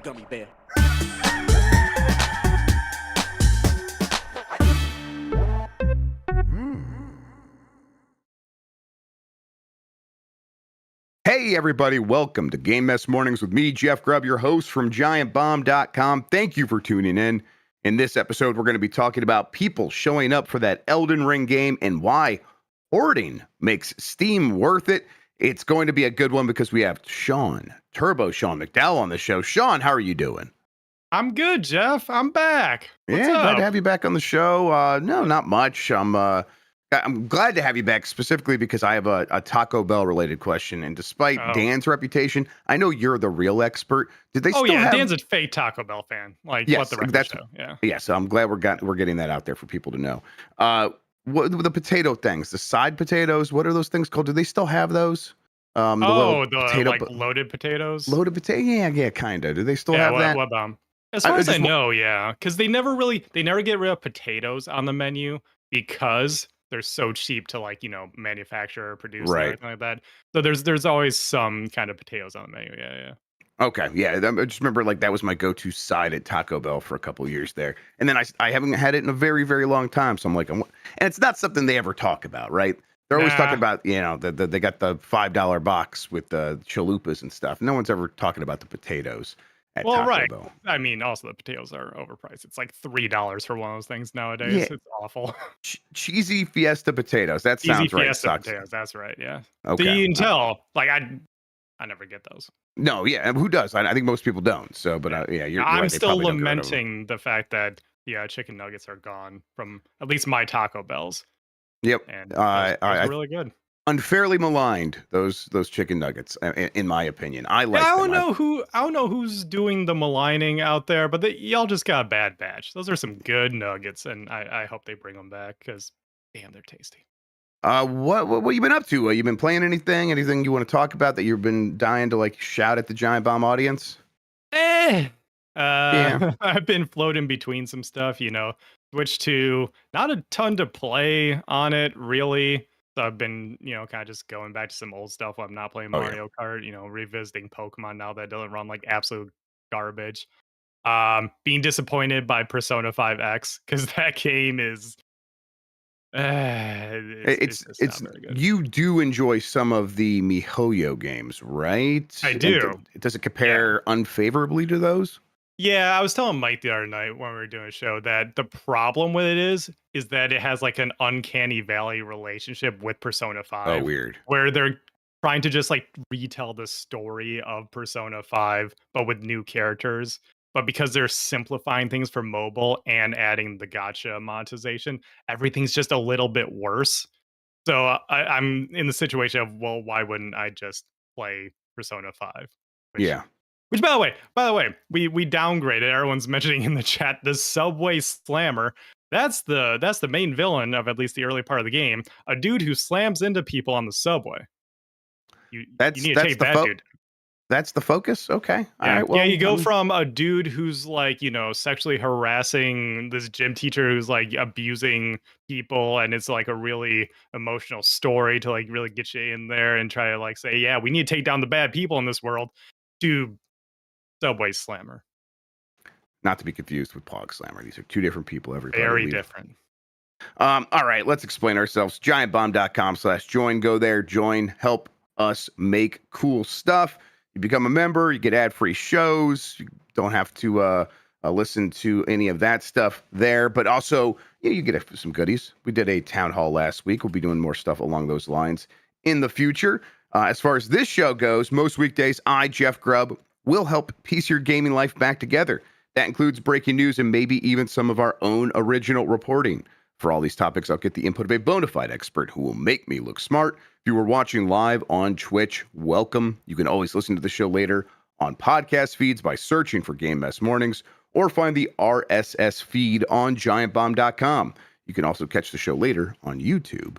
gummy bear. Hey everybody, welcome to Game Mess Mornings with me, Jeff Grubb, your host from giantbomb.com. Thank you for tuning in. In this episode, we're going to be talking about people showing up for that Elden Ring game and why hoarding makes Steam worth it. It's going to be a good one because we have TurboShawn McDowell on the show. Sean, how are you doing? I'm good, Jeff. I'm back. What's up? Glad to have you back on the show. No, not much. I'm glad to have you back specifically because I have a Taco Bell related question. And despite Dan's reputation, I know you're the real expert. Did they still have... Dan's a fake Taco Bell fan. Like, yes, what the record show. Yeah, so I'm glad we're getting that out there for people to know. What the potato things, the side potatoes, what are those things called? Do they still have those? Loaded potatoes? Loaded potato? Yeah, kind of. Do they still have that? As far as I know, yeah. Because they never get rid of potatoes on the menu because they're so cheap to manufacture or produce and everything like that. So there's always some kind of potatoes on the menu. Yeah. Okay, yeah. I just remember that was my go-to side at Taco Bell for a couple years there, and then I haven't had it in a very, very long time. So and it's not something they ever talk about, right? They're always talking about they got the $5 box with the chalupas and stuff. No one's ever talking about the potatoes. Taco Bell. I mean, also the potatoes are overpriced. It's like $3 for one of those things nowadays. Yeah. It's awful. Cheesy Fiesta potatoes. That sounds right. Fiesta potatoes. That's right. Yeah. Okay. So you can tell. I never get those. No. Yeah. Who does? I think most people don't. So, but you're I'm right, still lamenting the fact that chicken nuggets are gone from at least my Taco Bells. Yep. And those really good. Unfairly maligned those chicken nuggets, in my opinion. I don't know who's doing the maligning out there, but y'all just got a bad batch. Those are some good nuggets, and I hope they bring them back because damn, they're tasty. What you been up to? You been playing anything? Anything you want to talk about that you've been dying to shout at the Giant Bomb audience? I've been floating between some stuff. Switched to not a ton to play on it really. So I've been, kind of just going back to some old stuff while I'm not playing Mario Kart, revisiting Pokemon now that doesn't run like absolute garbage. Being disappointed by Persona 5X because that game is it's not very good. You do enjoy some of the MiHoYo games, right? I do. Does it compare unfavorably to those? Yeah, I was telling Mike the other night when we were doing a show that the problem with it is that it has like an uncanny valley relationship with Persona 5. Oh, weird. Where they're trying to just retell the story of Persona 5, but with new characters. But because they're simplifying things for mobile and adding the gacha monetization, everything's just a little bit worse. So I'm in the situation of, well, why wouldn't I just play Persona 5? Which, by the way, we downgraded. Everyone's mentioning in the chat the Subway Slammer. That's the main villain of at least the early part of the game. A dude who slams into people on the subway. You need to take that dude. That's the focus. Okay. Yeah. All right. Well, you go from a dude who's sexually harassing this gym teacher who's abusing people, and it's a really emotional story to really get you in there and try to say, yeah, we need to take down the bad people in this world. To Subway Slammer. Not to be confused with Pog Slammer. These are two different people. Very different. All right, let's explain ourselves. Giantbomb.com/join. Go there, join, help us make cool stuff. You become a member, you get ad-free shows. You don't have to listen to any of that stuff there, but also you get some goodies. We did a town hall last week. We'll be doing more stuff along those lines in the future. As far as this show goes, most weekdays, I, Jeff Grubb, will help piece your gaming life back together. That includes breaking news and maybe even some of our own original reporting. For all these topics, I'll get the input of a bona fide expert who will make me look smart. If you were watching live on Twitch, welcome. You can always listen to the show later on podcast feeds by searching for Game Mess Mornings or find the RSS feed on giantbomb.com. You can also catch the show later on YouTube.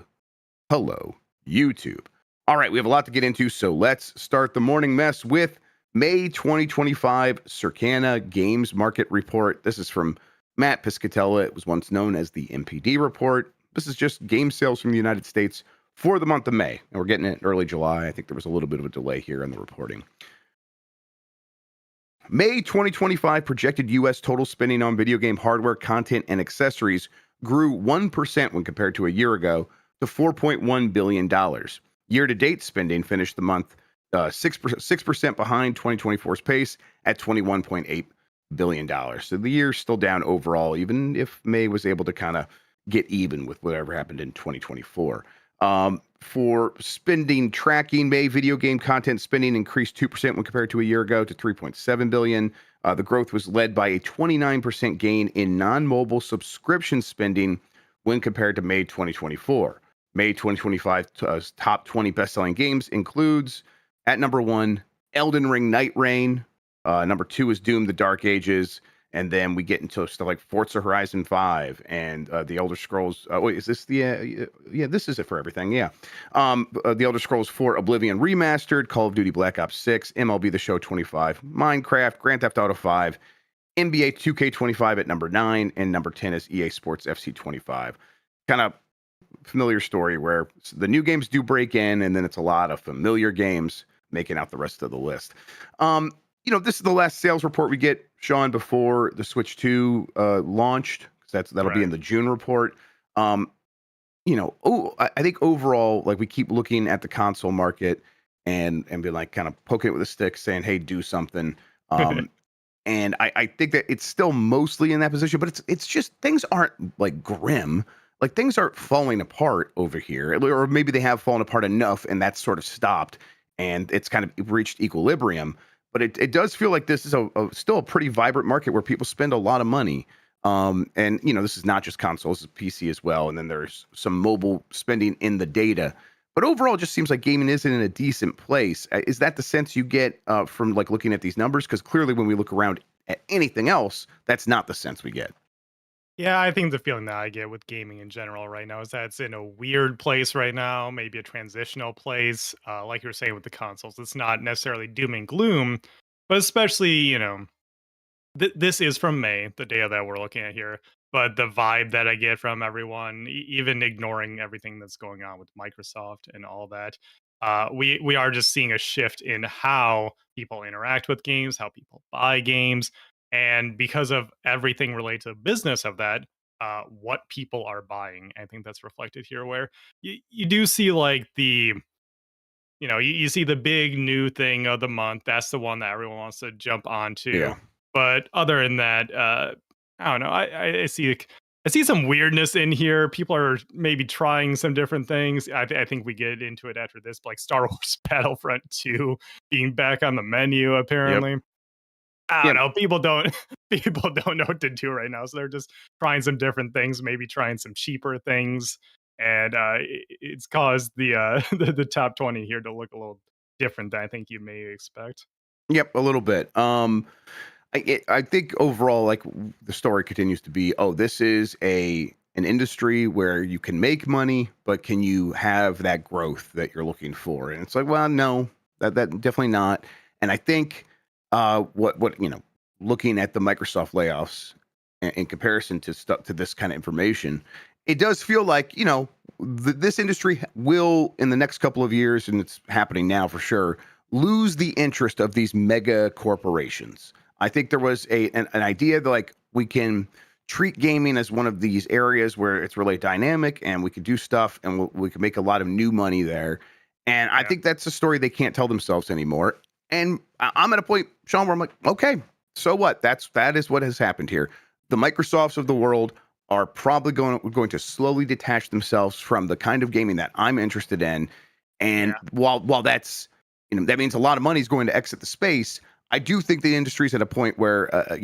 Hello, YouTube. All right, we have a lot to get into, so let's start the morning mess with May 2025 Circana Games Market Report. This is from Matt Piscatella. It was once known as the MPD Report. This is just game sales from the United States for the month of May. And we're getting it in early July. I think there was a little bit of a delay here in the reporting. May 2025 projected U.S. total spending on video game hardware, content, and accessories grew 1% when compared to a year ago to $4.1 billion. Year to date spending finished the month 6% behind 2024's pace at $21.8 billion. So the year's still down overall, even if May was able to kind of get even with whatever happened in 2024. For spending tracking, May video game content spending increased 2% when compared to a year ago to $3.7 billion. The growth was led by a 29% gain in non-mobile subscription spending when compared to May 2024. May 2025's top 20 best-selling games includes, at number 1, Elden Ring Night Reign. Number 2 is Doom: The Dark Ages. And then we get into stuff like Forza Horizon 5 and the Elder Scrolls. Wait, is this the? Yeah, this is it for everything. Yeah. The Elder Scrolls 4 Oblivion Remastered, Call of Duty Black Ops 6, MLB The Show 25, Minecraft, Grand Theft Auto 5, NBA 2K25 at number 9, and number 10 is EA Sports FC 25. Kind of familiar story where the new games do break in, and then it's a lot of familiar games making out the rest of the list. This is the last sales report we get, Sean, before the Switch 2 launched. That'll be in the June report. I think overall, like, we keep looking at the console market and be like kind of poking it with a stick, saying, "Hey, do something." And I think that it's still mostly in that position, but it's just things aren't like grim. Like, things aren't falling apart over here, or maybe they have fallen apart enough, and that's sort of stopped, and it's kind of reached equilibrium. But it does feel like this is still a pretty vibrant market where people spend a lot of money. And this is not just consoles, it's PC as well. And then there's some mobile spending in the data. But overall, it just seems like gaming isn't in a decent place. Is that the sense you get from like looking at these numbers? Because clearly, when we look around at anything else, that's not the sense we get. Yeah, I think the feeling that I get with gaming in general right now is that it's in a weird place right now, maybe a transitional place. Like you were saying with the consoles, it's not necessarily doom and gloom, but especially, this is from May, the data that we're looking at here. But the vibe that I get from everyone, even ignoring everything that's going on with Microsoft and all that, we are just seeing a shift in how people interact with games, how people buy games, and because of everything related to the business of that, what people are buying. I think that's reflected here, where you do see like you see the big new thing of the month. That's the one that everyone wants to jump onto. Yeah. But other than that, I don't know. I see some weirdness in here. People are maybe trying some different things. I think we get into it after this, like Star Wars Battlefront 2 being back on the menu. Yep. Apparently, I don't Yep. know. People don't people don't know what to do right now, so they're just trying some different things. Maybe trying some cheaper things, and it's caused the the top 20 here to look a little different than I think you may expect. Yep. A little bit. I think overall, like, the story continues to be, oh, this is an industry where you can make money, but can you have that growth that you're looking for? And it's like, well, no, that definitely not. And I think what looking at the Microsoft layoffs in comparison to stuff to this kind of information, it does feel like this industry will, in the next couple of years, and it's happening now for sure, lose the interest of these mega corporations. I think there was an idea that, like, we can treat gaming as one of these areas where it's really dynamic and we could do stuff and we can make a lot of new money there. And I Yeah. think that's a story they can't tell themselves anymore. And I'm at a point, Sean, where I'm like, okay, so what? That is what has happened here. The Microsofts of the world are probably going to slowly detach themselves from the kind of gaming that I'm interested in. And Yeah. while that's that means a lot of money is going to exit the space. I do think the industry is at a point where, I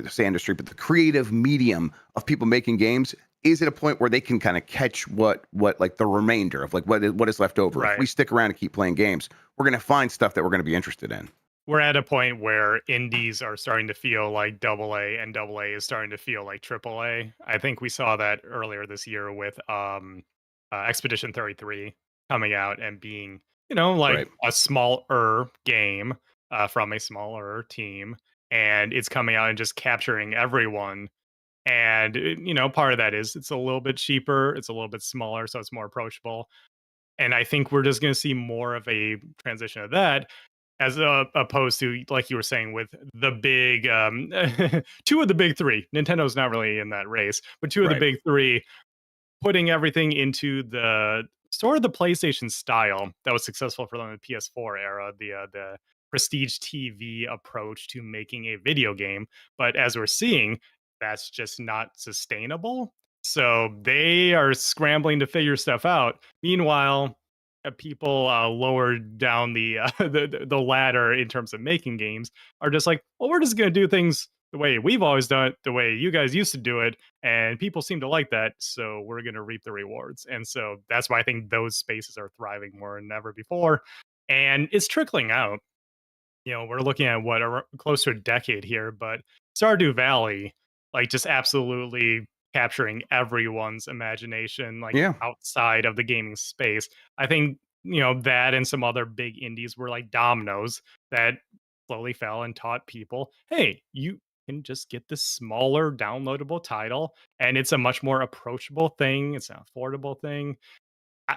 say industry, but the creative medium of people making games is at a point where they can kind of catch what like the remainder of like what is left over. If we Right. stick around and keep playing games, we're going to find stuff that we're going to be interested in. We're at a point where indies are starting to feel like double A and double A is starting to feel like triple A. I think we saw that earlier this year with Expedition 33 coming out and being, like Right. a smaller game from a smaller team. And it's coming out and just capturing everyone. And, part of that is it's a little bit cheaper, it's a little bit smaller, so it's more approachable. And I think we're just going to see more of a transition of that. as opposed to, like you were saying, with the big two of the big three. Nintendo's not really in that race, but two of the Right. big three putting everything into the sort of the PlayStation style that was successful for them in the PS4 era, the prestige TV approach to making a video game. But as we're seeing, that's just not sustainable. So they are scrambling to figure stuff out. Meanwhile, people lower down the ladder in terms of making games are just like, well, we're just going to do things the way we've always done it, the way you guys used to do it, and people seem to like that, so we're going to reap the rewards. And so that's why I think those spaces are thriving more than ever before, and it's trickling out. We're looking at what, close to a decade here, but Stardew Valley, like, just absolutely capturing everyone's imagination, like, Yeah. outside of the gaming space. I think, that and some other big indies were like dominoes that slowly fell and taught people, hey, you can just get this smaller downloadable title, and it's a much more approachable thing. It's an affordable thing.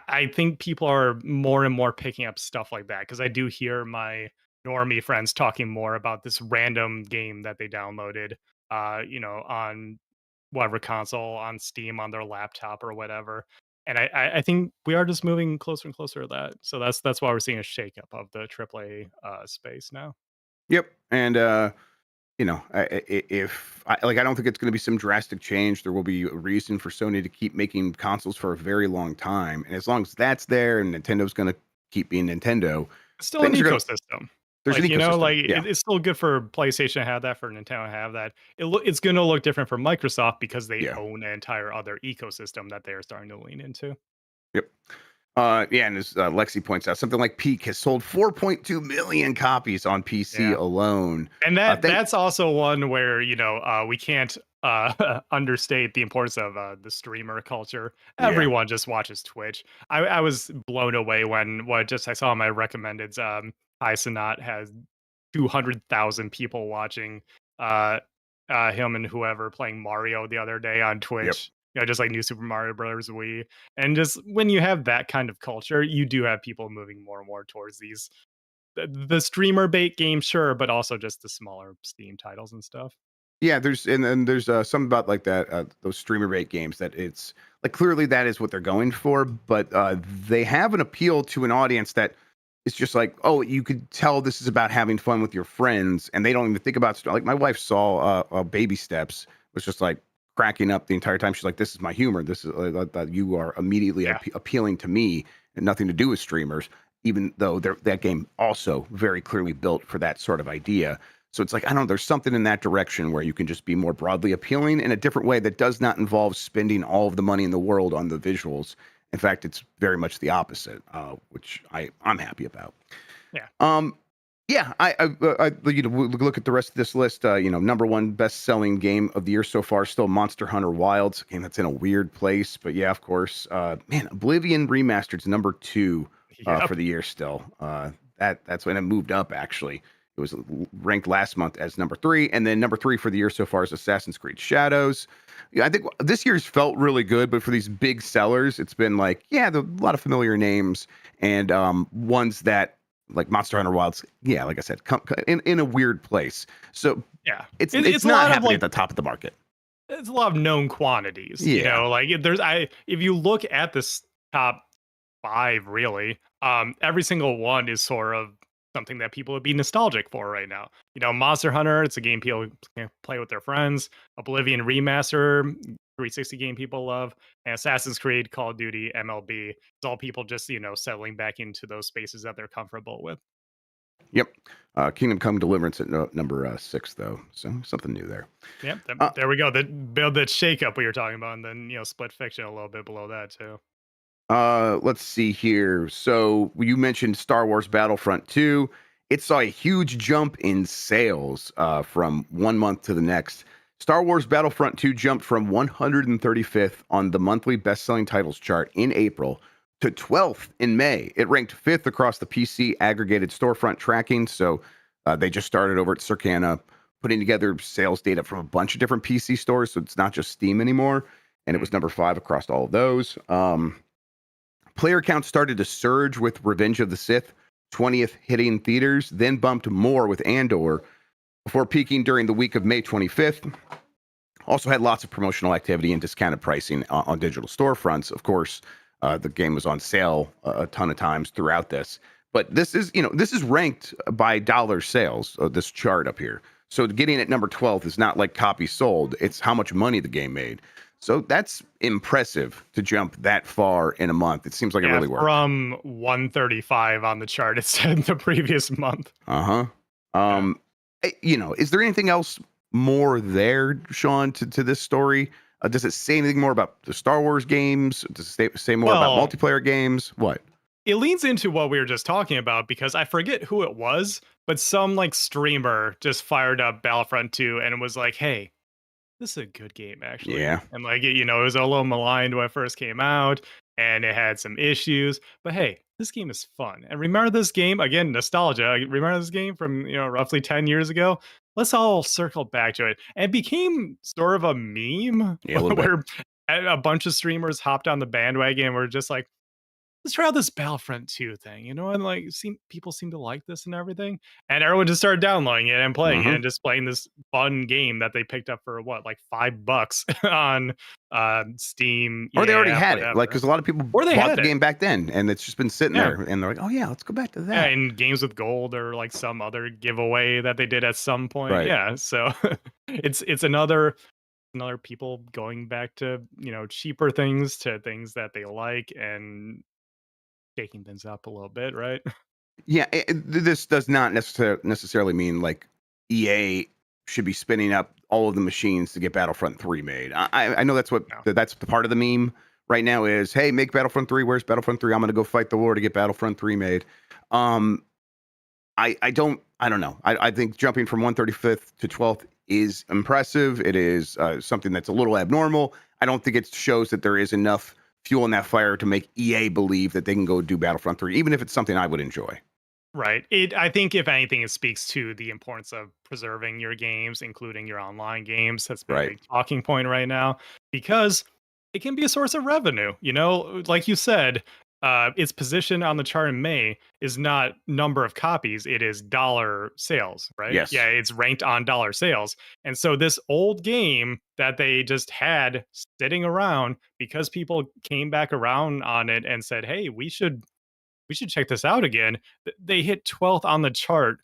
I think people are more and more picking up stuff like that, because I do hear my normie friends talking more about this random game that they downloaded, on whatever console, on Steam, on their laptop or whatever. And I think we are just moving closer and closer to that. So that's why we're seeing a shakeup of the AAA space now. Yep. And I don't think it's going to be some drastic change. There will be a reason for Sony to keep making consoles for a very long time, and as long as that's there, and Nintendo's going to keep being Nintendo, It's still an things are going to. ecosystem. There's an Like, ecosystem. Yeah. it's still good for PlayStation to have that, for Nintendo to have that. It's gonna look different for Microsoft because they Yeah. own an entire other ecosystem that they are starting to lean into. Yep. Yeah, and as Lexi points out, something like Peak has sold 4.2 million copies on PC Yeah. alone. And Thank that's also one where, we can't understate the importance of the streamer culture. Yeah. Everyone just watches Twitch. I was blown away when I saw my recommended High Sonat has 200,000 people watching uh him and whoever playing Mario the other day on Yep. Twitch. Just like New Super Mario Brothers Wii. And just when you have that kind of culture, you do have people moving more and more towards these the streamer bait games, sure, but also just the smaller Steam titles and stuff. Yeah, there's something about like that those streamer bait games that it's like clearly that is what they're going for, but they have an appeal to an audience that it's just like, oh, you could tell this is about having fun with your friends, and they don't even think about like my wife saw Baby Steps, was just like cracking up the entire time. She's like, this is my humor. This is you are immediately Yeah. appealing to me, and nothing to do with streamers. Even though that game also very clearly built for that sort of idea. So it's like, I don't know, there's something in that direction where you can just be more broadly appealing in a different way that does not involve spending all of the money in the world on the visuals. In fact, it's very much the opposite, which I'm happy about. Yeah. Yeah, look at the rest of this list. Number one best-selling game of the year so far, still Monster Hunter Wilds, a game that's in a weird place, but yeah, of course. Oblivion Remastered's number two Yep. for the year still. That's when it moved up, actually. It was ranked last month as number three, and then number three for the year so far is Assassin's Creed Shadows. Yeah, I think this year's felt really good, but for these big sellers, it's been like, a lot of familiar names and ones that like Monster Hunter Wilds. Yeah, like I said, come in a weird place. So Yeah. it's It's a not lot of happening like at the top of the market. it's a lot of known quantities. Yeah. Like if you look at this top five, really, every single one is sort of something that people would be nostalgic for right now. Monster Hunter, it's a game people can play with their friends. Oblivion Remaster, 360 game people love. And Assassin's Creed, Call of Duty, MLB. It's all people just, settling back into those spaces that they're comfortable with. Yep. Kingdom Come Deliverance at number 6, though. So something new there. Yep. There we go. That shakeup we were talking about, and then, Split Fiction a little bit below that too. Let's see here. So you mentioned Star Wars Battlefront 2. It saw a huge jump in sales from 1 month to the next. Star Wars Battlefront 2 jumped from 135th on the monthly best-selling titles chart in April to 12th in May. It ranked 5th across the PC aggregated storefront tracking. So they just started over at Circana, putting together sales data from a bunch of different PC stores. So it's not just Steam anymore. And it was number 5 across all of those. Player count started to surge with Revenge of the Sith, 20th hitting theaters, then bumped more with Andor before peaking during the week of May 25th. Also had lots of promotional activity and discounted pricing on digital storefronts. Of course, the game was on sale a ton of times throughout this. But this is ranked by dollar sales, this chart up here. So getting at number 12 is not like copies sold. It's how much money the game made. So that's impressive to jump that far in a month. It seems like it really worked. From 135 on the chart, it said the previous month. Is there anything else more there, Sean, to this story? Does it say anything more about the Star Wars games? Does it say more about multiplayer games? What? It leans into what we were just talking about, because I forget who it was, but some like streamer just fired up Battlefront 2 and was like, hey, this is a good game, actually. Yeah. And like, it was a little maligned when it first came out and it had some issues, but hey, this game is fun. And remember this game, again, nostalgia. Remember this game from, roughly 10 years ago? Let's all circle back to it. And it became sort of a meme where a bunch of streamers hopped on the bandwagon and were just like, let's try out this Battlefront 2 thing, and like people seem to like this and everything. And everyone just started downloading it and playing it and just playing this fun game that they picked up for like $5 on Steam. Or they already had it. Like, because a lot of people bought the game back then and it's just been sitting there and they're like, oh yeah, let's go back to that. Yeah, and Games with Gold or like some other giveaway that they did at some point. Right. Yeah. So it's another people going back to, cheaper things to things that they like and taking things up a little bit, right? Yeah, this does not necessarily mean like EA should be spinning up all of the machines to get Battlefront 3 made. I know that's that's the part of the meme right now is, hey, make Battlefront 3. Where's Battlefront 3? I'm going to go fight the war to get Battlefront 3 made. I don't know. I think jumping from 135th to 12th is impressive. It is something that's a little abnormal. I don't think it shows that there is enough fuel in that fire to make EA believe that they can go do Battlefront 3, even if it's something I would enjoy. Right. I think if anything, it speaks to the importance of preserving your games, including your online games. That's been a big talking point right now, because it can be a source of revenue. Like you said, its position on the chart in May is not number of copies, it is dollar sales, right? Yes. Yeah, it's ranked on dollar sales. And so this old game that they just had sitting around, because people came back around on it and said, hey, we should check this out again. They hit 12th on the chart,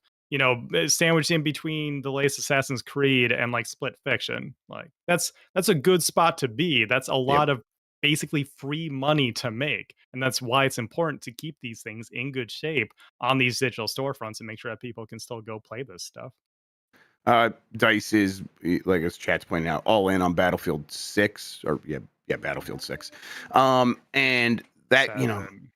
sandwiched in between the latest Assassin's Creed and like Split Fiction. Like that's a good spot to be. That's a lot of basically free money to make, and that's why it's important to keep these things in good shape on these digital storefronts and make sure that people can still go play this stuff. Dice is, like as chat's pointing out, all in on Battlefield 6 or Battlefield 6, and that 7.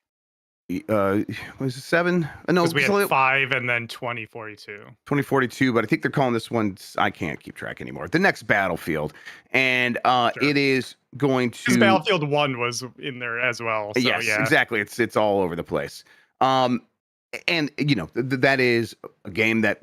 Was it 7? No, because we had 5 and then 2042. 2042, but I think they're calling this one, I can't keep track anymore, the next Battlefield, and it is going to. Battlefield 1 was in there as well. So, yes, exactly. It's all over the place. And that is a game that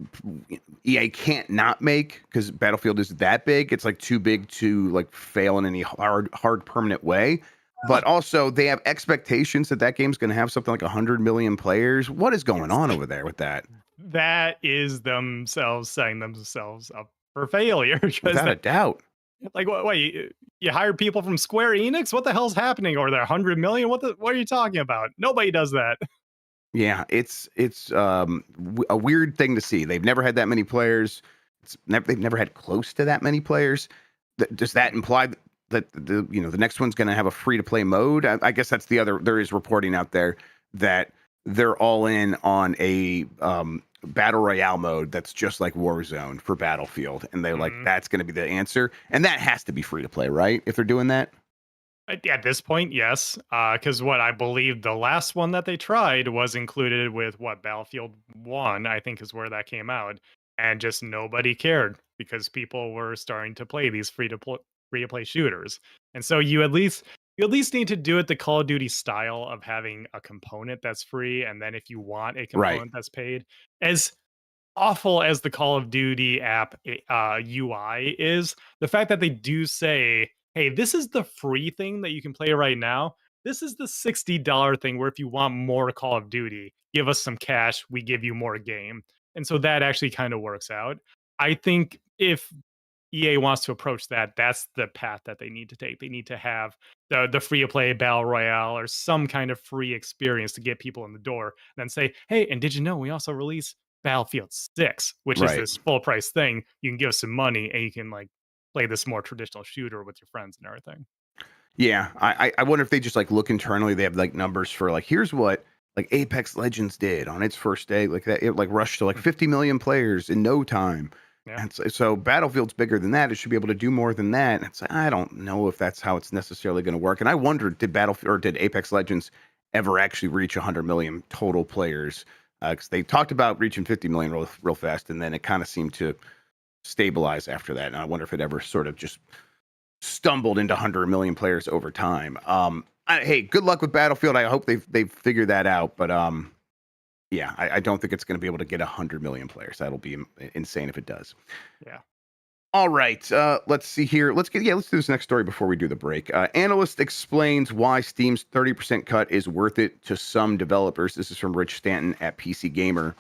EA can't not make, because Battlefield is that big. It's like too big to like fail in any hard permanent way. But also, they have expectations that game's going to have something like 100 million players. What is going on over there with that? That is themselves setting themselves up for failure. Without a doubt. Like, what? You hired people from Square Enix? What the hell's happening over there? 100 million? What are you talking about? Nobody does that. Yeah, it's a weird thing to see. They've never had that many players. They've never had close to that many players. Does that imply that the next one's going to have a free to play mode? I guess that's the other. There is reporting out there that they're all in on a battle royale mode that's just like Warzone for Battlefield, and they're like, that's going to be the answer, and that has to be free to play, right? If they're doing that. At this point, yes, because what I believe the last one that they tried was included with Battlefield 1, I think is where that came out, and just nobody cared because people were starting to play these free to play shooters. And so you at least need to do it the Call of Duty style of having a component that's free, and then if you want a component that's paid. As awful as the Call of Duty app UI is, the fact that they do say, hey, this is the free thing that you can play right now, this is the $60 thing where if you want more Call of Duty, give us some cash, we give you more game. And so that actually kind of works out. I think if EA wants to approach that, that's the path that they need to take. They need to have the free to play battle royale or some kind of free experience to get people in the door. And then say, hey, and did you know we also release Battlefield 6, which is Right. this full price thing. You can give us some money and you can like play this more traditional shooter with your friends and everything. Yeah, I wonder if they just like look internally. They have like numbers for like here's what like Apex Legends did on its first day, like that it like rushed to like Mm. 50 million players in no time. Yeah. And so Battlefield's bigger than that. It should be able to do more than that. And it's like, I don't know if that's how it's necessarily going to work. And I wondered, did Battlefield or did Apex Legends ever actually reach 100 million total players? Because they talked about reaching 50 million real fast, and then it kind of seemed to stabilize after that. And I wonder if it ever sort of just stumbled into 100 million players over time. Hey, good luck with Battlefield. I hope they've figured that out. But yeah, I don't think it's going to be able to get 100 million players. That'll be insane if it does. Yeah. All right, let's see here. Let's do this next story before we do the break. Analyst explains why Steam's 30% cut is worth it to some developers. This is from Rich Stanton at PC Gamer.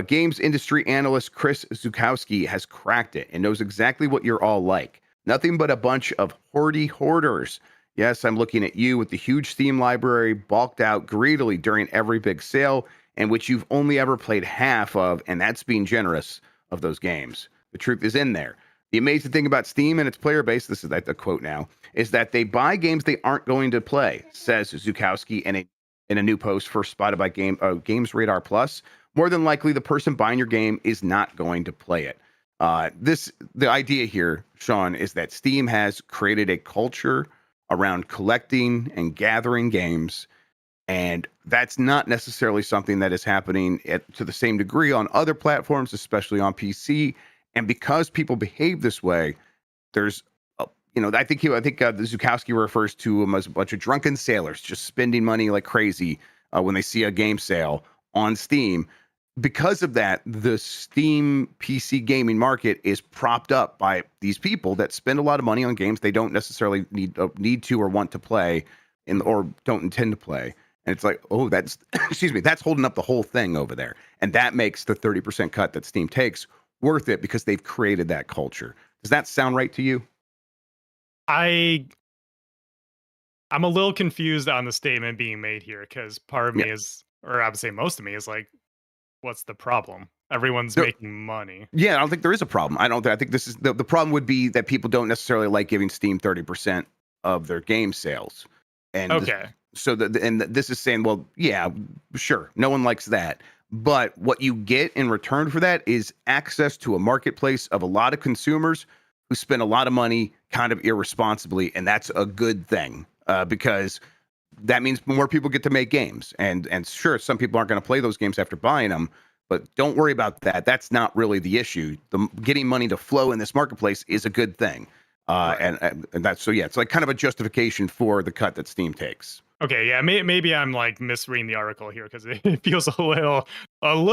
Games industry analyst Chris Zukowski has cracked it and knows exactly what you're all like. Nothing but a bunch of hoarders. Yes, I'm looking at you with the huge Steam library bulked out greedily during every big sale, and which you've only ever played half of, and that's being generous of those games. The truth is in there. The amazing thing about Steam and its player base, this is the quote now, is that they buy games they aren't going to play, says Zukowski in a new post first spotted by Games Radar Plus. More than likely, the person buying your game is not going to play it. The idea here, Sean, is that Steam has created a culture around collecting and gathering games, and that's not necessarily something that is happening to the same degree on other platforms, especially on PC. And because people behave this way, there's, I think the Zukowski refers to them as a bunch of drunken sailors just spending money like crazy when they see a game sale on Steam. Because of that, the Steam PC gaming market is propped up by these people that spend a lot of money on games they don't necessarily need to or want to play, or don't intend to play. And it's like, oh, that's excuse me, that's holding up the whole thing over there, and that makes the 30% cut that Steam takes worth it because they've created that culture. Does that sound right to you? I I'm a little confused on the statement being made here because part of Yeah. me is, or I would say most of me is like, what's the problem? Everyone's There, making money. yeah, I don't think there is a problem. I think this is the problem would be that people don't necessarily like giving Steam 30% of their game sales. And Okay. this is saying, well, yeah, sure, no one likes that. But what you get in return for that is access to a marketplace of a lot of consumers who spend a lot of money kind of irresponsibly, and that's a good thing because that means more people get to make games. And sure, some people aren't going to play those games after buying them, but don't worry about that. That's not really the issue. Getting money to flow in this marketplace is a good thing. Right. And that's so yeah, it's like kind of a justification for the cut that Steam takes. Okay, yeah, maybe I'm like misreading the article here because it feels a little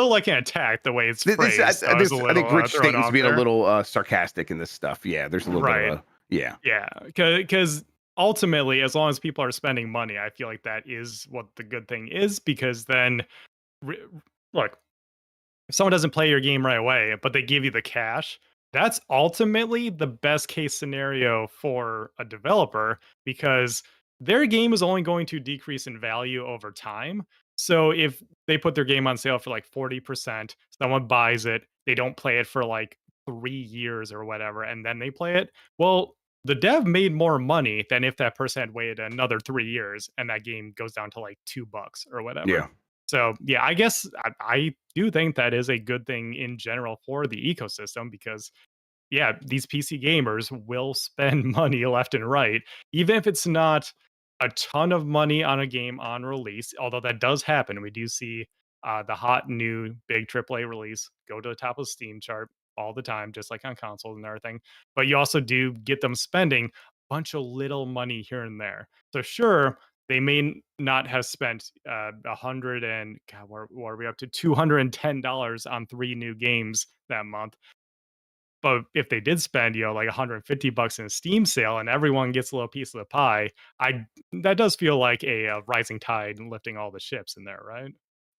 like an attack the way it's phrased. So I was a I little think Rich thrown Staten's off being a there. little sarcastic in this stuff. Yeah, there's a little bit of Right. a yeah. Yeah, because ultimately, as long as people are spending money, I feel like that is what the good thing is. Because then, re- look, if someone doesn't play your game right away, but they give you the cash, that's ultimately the best case scenario for a developer because their game is only going to decrease in value over time. So if they put their game on sale for like 40%, someone buys it, they don't play it for like 3 years or whatever, and then they play it. Well, the dev made more money than if that person had waited another 3 years and that game goes down to like $2 or whatever. Yeah. So yeah, I guess I do think that is a good thing in general for the ecosystem because yeah, these PC gamers will spend money left and right, even if it's not a ton of money on a game on release. Although that does happen, we do see the hot new big AAA release go to the top of Steam chart all the time, just like on consoles and everything. But you also do get them spending a bunch of little money here and there. So sure, they may not have spent 100 and God, what are we up to $210 on 3 new games that month, But if they did spend, like $150 in a Steam sale and everyone gets a little piece of the pie, I that does feel like a rising tide and lifting all the ships in there, right?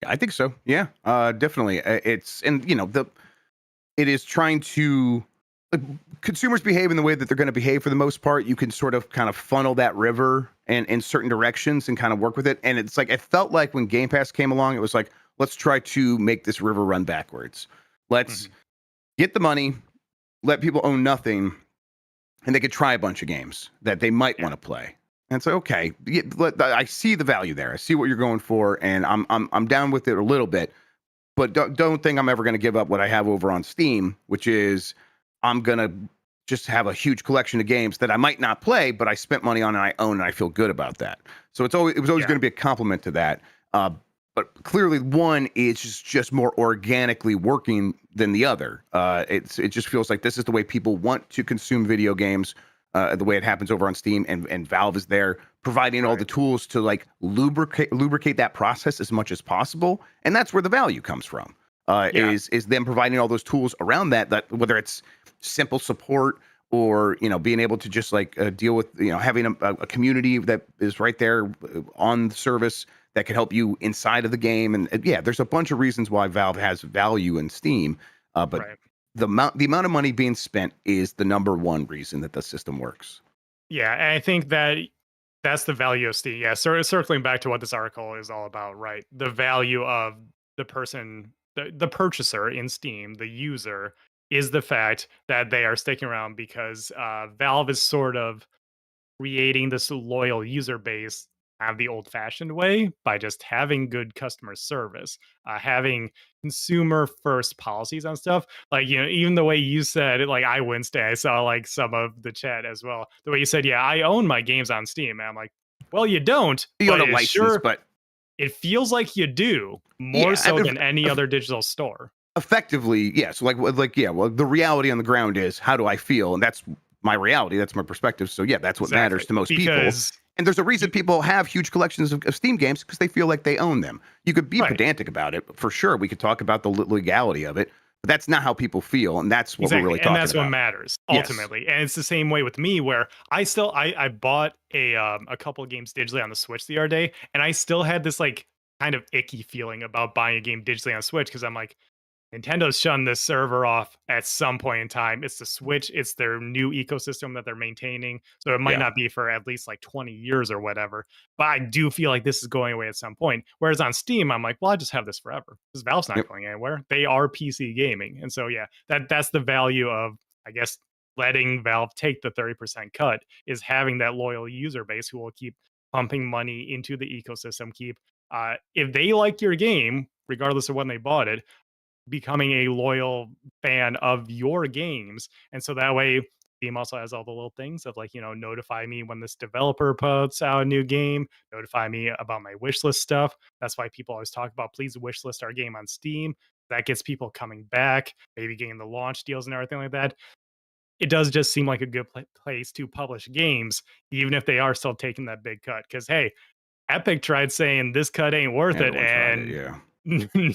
I think so. Yeah, definitely. It's and it is trying to like, consumers behave in the way that they're going to behave for the most part. You can sort of kind of funnel that river and in certain directions and kind of work with it. And it's like it felt like when Game Pass came along, it was like, let's try to make this river run backwards. Let's get the money, let people own nothing, and they could try a bunch of games that they might want to play. And it's like, okay, I see the value there. I see what you're going for, and I'm down with it a little bit. But don't think I'm ever going to give up what I have over on Steam, which is I'm going to just have a huge collection of games that I might not play, but I spent money on and I own, and I feel good about that. So it was always going to be a compliment to that. But clearly, one is just more organically working than the other. It just feels like this is the way people want to consume video games, the way it happens over on Steam, and Valve is there providing all the tools to like lubricate that process as much as possible, and that's where the value comes from. Is them providing all those tools around that whether it's simple support or being able to just like deal with having a community that is right there on the service that can help you inside of the game. And there's a bunch of reasons why Valve has value in Steam, but the amount of money being spent is the number one reason that the system works. Yeah, and I think that's the value of Steam. Yeah, sort of circling back to what this article is all about, right? The value of the person, the purchaser in Steam, the user, is the fact that they are sticking around because Valve is sort of creating this loyal user base the old-fashioned way by just having good customer service, having consumer first policies on stuff. Like, even the way you said it, like I winced. I saw like some of the chat as well. The way you said, "Yeah, I own my games on Steam." And I'm like, "Well, you don't. You own a license, but it feels like you do more so than any other digital store." Effectively, yes. Well, the reality on the ground is how do I feel, and that's my reality. That's my perspective. So that's what matters to most people. And there's a reason people have huge collections of Steam games because they feel like they own them. You could be pedantic about it, for sure. We could talk about the legality of it, but that's not how people feel, and that's what we're really talking about. And that's what matters ultimately. Yes. And it's the same way with me, where I bought a couple of games digitally on the Switch the other day, and I still had this like kind of icky feeling about buying a game digitally on Switch because I'm like, Nintendo's shunned this server off at some point in time. It's the Switch. It's their new ecosystem that they're maintaining. So it might not be for at least like 20 years or whatever. But I do feel like this is going away at some point. Whereas on Steam, I'm like, well, I just have this forever because Valve's not going anywhere. They are PC gaming. And so, that's the value of, I guess, letting Valve take the 30% cut is having that loyal user base who will keep pumping money into the ecosystem. If they like your game, regardless of when they bought it, becoming a loyal fan of your games. And so that way Steam also has all the little things of like, notify me when this developer puts out a new game, notify me about my wishlist stuff. That's why people always talk about, please wishlist our game on Steam. That gets people coming back, maybe getting the launch deals and everything like that. It does just seem like a good place to publish games, even if they are still taking that big cut. Because, hey, Epic tried saying this cut ain't worth it, and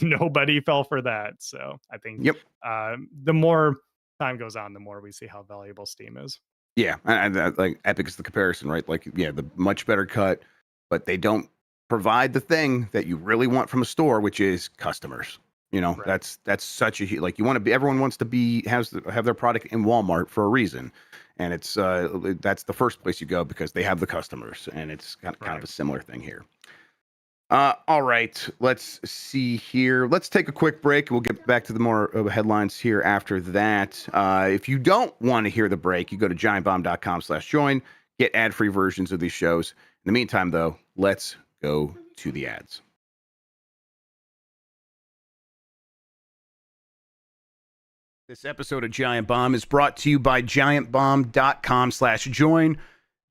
nobody fell for that. So I think the more time goes on, the more we see how valuable Steam is. Yeah, and like Epic is the comparison, right? Like, the much better cut, but they don't provide the thing that you really want from a store, which is customers. That's such a like you want to be. Everyone wants to have their product in Walmart for a reason, and it's that's the first place you go because they have the customers, and it's kind of a similar thing here. All right, let's see here. Let's take a quick break. We'll get back to the more headlines here after that. If you don't want to hear the break, you go to giantbomb.com/join, get ad-free versions of these shows. In the meantime, though, let's go to the ads. This episode of Giant Bomb is brought to you by giantbomb.com/join.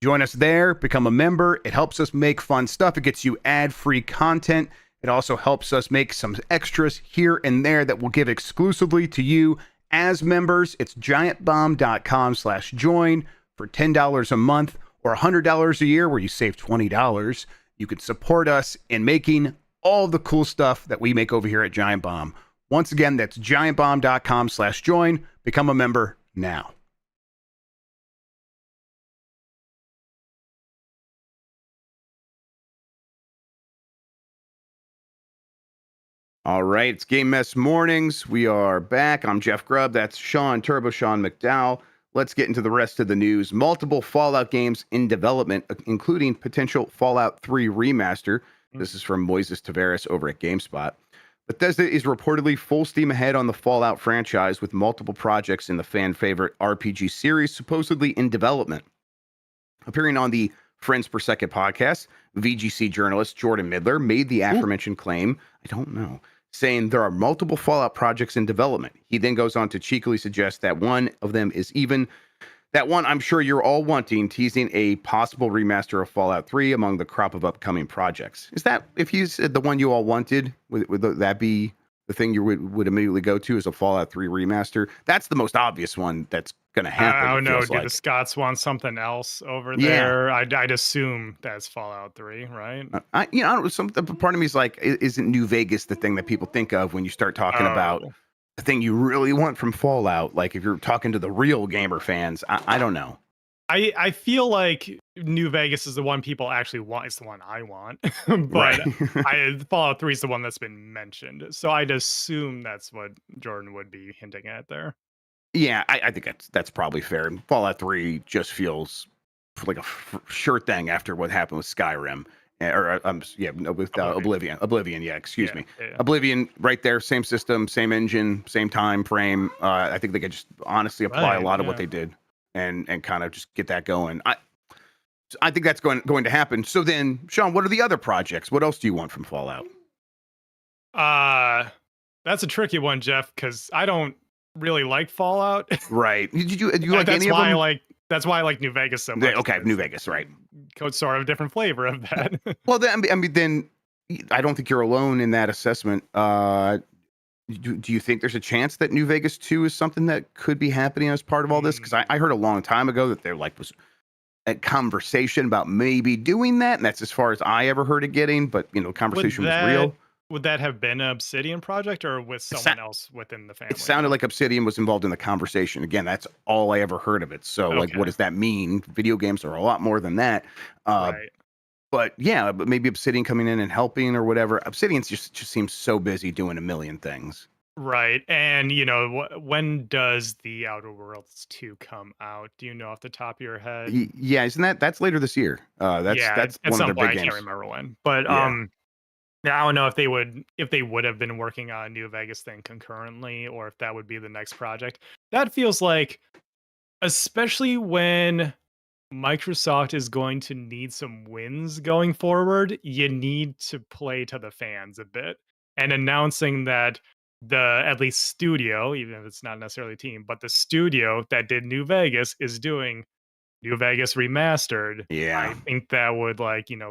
Join us there, become a member. It helps us make fun stuff. It gets you ad-free content. It also helps us make some extras here and there that we'll give exclusively to you as members. It's giantbomb.com/join for $10 a month or $100 a year where you save $20. You can support us in making all the cool stuff that we make over here at Giant Bomb. Once again, that's giantbomb.com/join. Become a member now. All right, it's Game Mess Mornings. We are back. I'm Jeff Grubb. That's TurboShawn McDowell. Let's get into the rest of the news. Multiple Fallout games in development, including potential Fallout 3 remaster. This is from Moises Tavares over at GameSpot. Bethesda is reportedly full steam ahead on the Fallout franchise, with multiple projects in the fan favorite RPG series supposedly in development. Appearing on the Friends Per Second podcast, VGC journalist Jordan Midler made the aforementioned claim, saying there are multiple Fallout projects in development. He then goes on to cheekily suggest that one of them is even that one I'm sure you're all wanting, teasing a possible remaster of Fallout 3 among the crop of upcoming projects. Is that, if you said the one you all wanted, would that be the thing you would immediately go to, as a Fallout 3 remaster? That's the most obvious one that's going to happen. I don't know. Do the Scots want something else over there? I'd assume that's Fallout 3, right? I don't. Part of me is like, isn't New Vegas the thing that people think of when you start talking about the thing you really want from Fallout? Like, if you're talking to the real gamer fans, I don't know. I feel like New Vegas is the one people actually want. It's the one I want, but Fallout 3 is the one that's been mentioned. So I'd assume that's what Jordan would be hinting at there. Yeah, I think that's probably fair. Fallout 3 just feels like a sure thing after what happened with Skyrim. Oblivion. Oblivion, excuse me. Yeah. Oblivion, right there, same system, same engine, same time frame. I think they could just honestly apply a lot of what they did and kind of just get that going. I think that's going to happen. So then, Sean, what are the other projects? What else do you want from Fallout? That's a tricky one, Jeff, because I don't really like Fallout. Right. Did you like any of them? That's why I like New Vegas so much. Okay, New Vegas, right. Sort of a different flavor of that. Well, then I don't think you're alone in that assessment. Do you think there's a chance that New Vegas 2 is something that could be happening as part of all this? Because I heard a long time ago that there was a conversation about maybe doing that, and that's as far as I ever heard it getting. But conversation was real. Would that have been an Obsidian project, or with someone else within the family? It sounded like Obsidian was involved in the conversation. Again, that's all I ever heard of it. So, what does that mean? Video games are a lot more than that. Right. But maybe Obsidian coming in and helping or whatever. Obsidian just seems so busy doing a million things. Right. And, when does The Outer Worlds 2 come out? Do you know off the top of your head? Yeah, isn't that's later this year? That's one of their big games. I can't remember when. But I don't know if they would have been working on a New Vegas thing concurrently, or if that would be the next project. That feels like, especially when Microsoft is going to need some wins going forward, you need to play to the fans a bit. And announcing that at least studio, even if it's not necessarily a team, but the studio that did New Vegas is doing New Vegas Remastered. Yeah. I think that would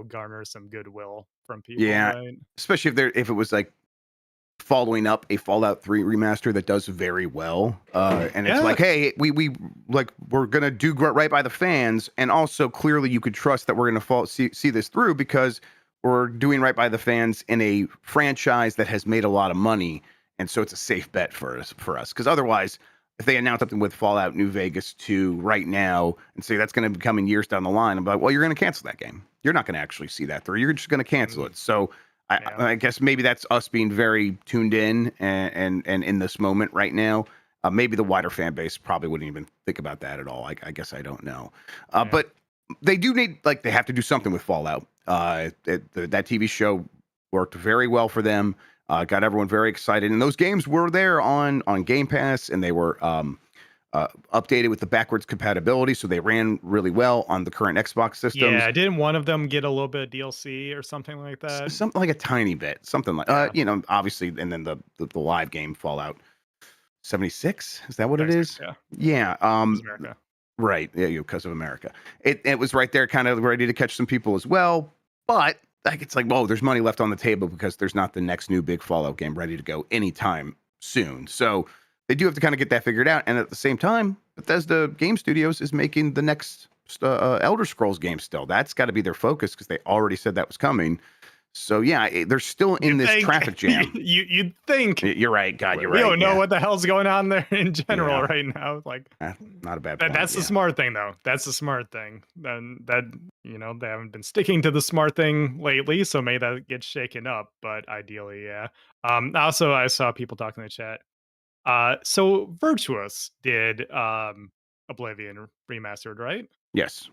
garner some goodwill from people. Yeah. Right? Especially if it was like following up a Fallout 3 remaster that does very well. And it's like, hey, we're gonna do right by the fans, and also clearly you could trust that we're gonna see this through, because we're doing right by the fans in a franchise that has made a lot of money, and so it's a safe bet for us. Because otherwise, if they announce something with Fallout New Vegas 2 right now and say that's going to be coming years down the line, I'm like, well, you're going to cancel that game. You're not going to actually see that through. You're just going to cancel it. So I guess maybe that's us being very tuned in and in this moment right now. Maybe the wider fan base probably wouldn't even think about that at all. I guess I don't know. But they do need, they have to do something with Fallout. That TV show worked very well for them. Got everyone very excited, and those games were there on Game Pass, and they were updated with the backwards compatibility, so they ran really well on the current Xbox systems. Yeah, didn't one of them get a little bit of DLC or something like that? Something like a tiny bit, something like obviously, and then the live game Fallout 76, is that what it is? Yeah. America. Right, yeah, because of America. It was right there, kind of ready to catch some people as well, but it's like, whoa, there's money left on the table because there's not the next new big Fallout game ready to go anytime soon. So they do have to kind of get that figured out. And at the same time, Bethesda Game Studios is making the next Elder Scrolls game still. That's got to be their focus, because they already said that was coming. So yeah, they're still in You'd this think. traffic jam. You'd think. You're right. God, you're We right. don't know Yeah. what the hell's going on there in general Yeah. right now. Like Not a bad point. that's the Yeah. smart thing, though. That's the smart thing. Then that they haven't been sticking to the smart thing lately, so maybe that gets shaken up. But ideally, yeah. Also, I saw people talking in the chat. So Virtuous did Oblivion remastered, right? Yes.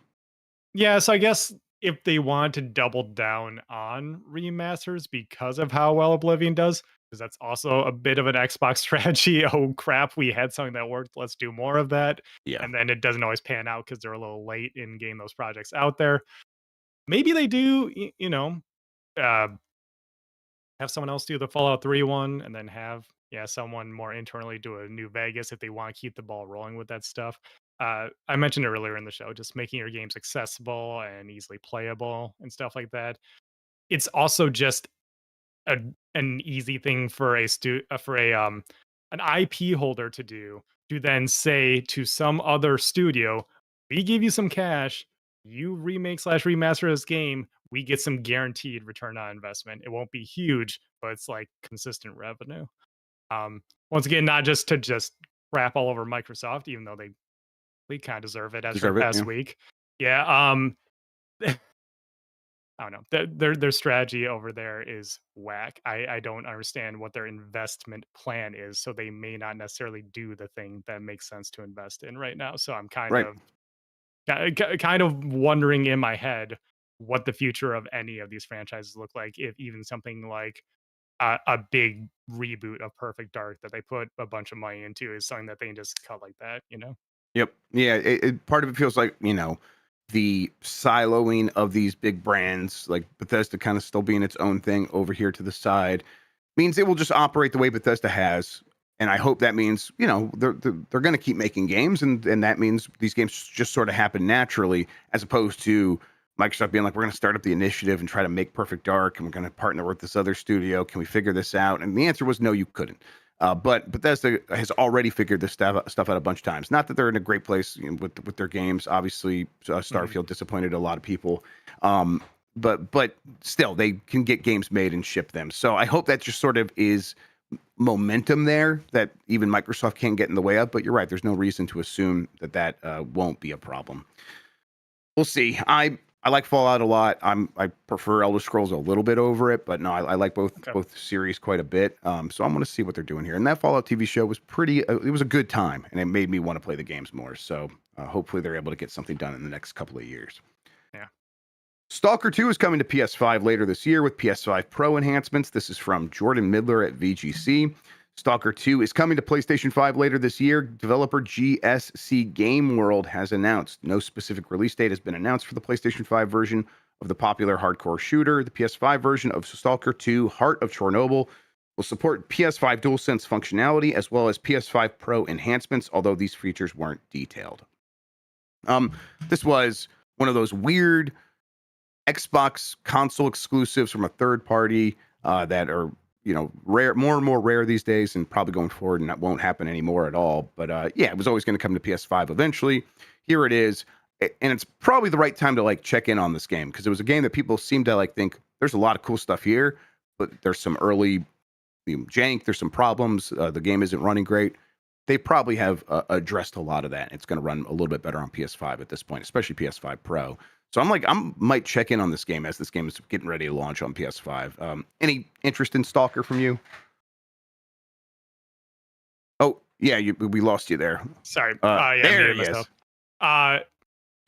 Yeah, so I guess if they want to double down on remasters because of how well Oblivion does, because that's also a bit of an Xbox strategy. Oh crap, we had something that worked. Let's do more of that. Yeah. And then it doesn't always pan out because they're a little late in getting those projects out there. Maybe they do, uh, have someone else do the Fallout 3 one and then have someone more internally do a New Vegas if they want to keep the ball rolling with that stuff. I mentioned earlier in the show, just making your games accessible and easily playable and stuff like that. It's also just a an easy thing for an IP holder to do, to then say to some other studio, "We give you some cash, you remake slash remaster this game, we get some guaranteed return on investment." It won't be huge, but it's like consistent revenue. Once again, not just crap all over Microsoft, even though they kind of deserve it as for the Deserve it. past Yeah. week. Yeah, I don't know. Their strategy over there is whack. I don't understand what their investment plan is, so they may not necessarily do the thing that makes sense to invest in right now. So I'm Right. kind of wondering in my head what the future of any of these franchises look like, if even something like a big reboot of Perfect Dark that they put a bunch of money into is something that they can just cut like that. Yep. Yeah. Part of it feels like, the siloing of these big brands, like Bethesda kind of still being its own thing over here to the side, means it will just operate the way Bethesda has. And I hope that means, they're going to keep making games. And that means these games just sort of happen naturally, as opposed to Microsoft being like, we're going to start up the initiative and try to make Perfect Dark. And we're going to partner with this other studio. Can we figure this out? And the answer was no, you couldn't. But Bethesda has already figured this stuff out a bunch of times. Not that they're in a great place, with their games. Obviously, Starfield disappointed a lot of people. But still, they can get games made and ship them. So I hope that just sort of is momentum there that even Microsoft can't get in the way of. But you're right. There's no reason to assume that won't be a problem. We'll see. I like Fallout a lot. I prefer Elder Scrolls a little bit over it, but no, I like Okay. both series quite a bit. So I'm going to see what they're doing here. And that Fallout TV show was pretty. It was a good time, and it made me want to play the games more. So hopefully they're able to get something done in the next couple of years. Yeah. Stalker 2 is coming to PS5 later this year with PS5 Pro enhancements. This is from Jordan Midler at VGC. Stalker 2 is coming to PlayStation 5 later this year. Developer GSC Game World has announced. No specific release date has been announced for the PlayStation 5 version of the popular hardcore shooter. The PS5 version of Stalker 2 Heart of Chernobyl will support PS5 DualSense functionality as well as PS5 Pro enhancements, although these features weren't detailed. This was one of those weird Xbox console exclusives from a third party that are rare, more and more rare these days, and probably going forward, and that won't happen anymore at all. But it was always going to come to PS5 eventually. Here it is, and it's probably the right time to check in on this game, because it was a game that people seem to think there's a lot of cool stuff here, but there's some early jank, there's some problems. The game isn't running great. They probably have addressed a lot of that. It's going to run a little bit better on PS5 at this point, especially PS5 Pro. So I might check in on this game as this game is getting ready to launch on PS5. Any interest in Stalker from you? Oh, yeah, we lost you there. Sorry. There muted he is. myself.